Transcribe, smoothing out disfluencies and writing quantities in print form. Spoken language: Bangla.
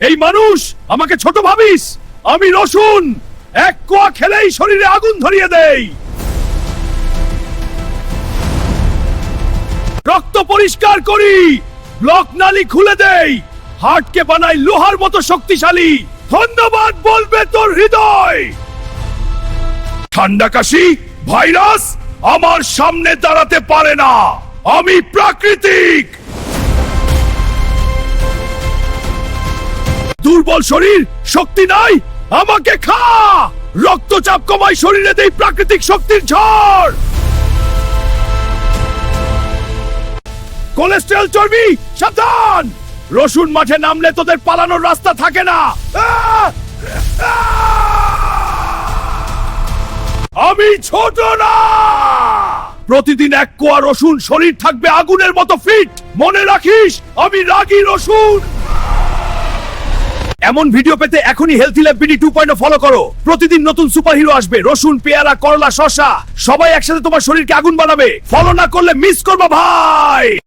এই মানুষ আমাকে ছোট ভাবিস? আমি রসুন, এক কোয়া খেলেই শরীরে আগুন ধরিয়ে দেই, রক্ত পরিষ্কার করি, ব্লক নালি খুলে দেই, হার্টকে বানাই লোহার মতো শক্তিশালী। ধন্যবাদ বলবে তোর হৃদয়। ঠান্ডা কাশি, ভাইরাস আমার সামনে দাঁড়াতে পারে না। আমি প্রাকৃতিক। দুর্বল শরীর, শক্তি নাই, আমাকে খা। রক্তচাপ কমাই, শরীরে দেই প্রাকৃতিক শক্তির ঝড়। কোলেস্টেরল, চর্বি সাবধান। রসুন মাঠে নামলে তোদের পালানোর রাস্তা থাকে না। আমি ছোট না। প্রতিদিন এক কোয়া রসুন, শরীর থাকবে আগুনের মতো ফিট। মনে রাখিস, আমি রাগী রসুন। এমন ভিডিও পেতে এখনই হেলথি ল্যাব বিডি 2.0 ফলো করো। প্রতিদিন নতুন সুপারহিরো আসবে। রসুন, পেয়ারা, করলা, শসা সবাই একসাথে তোমার শরীরকে আগুন বানাবে। ফলো না করলে মিস করবা ভাই।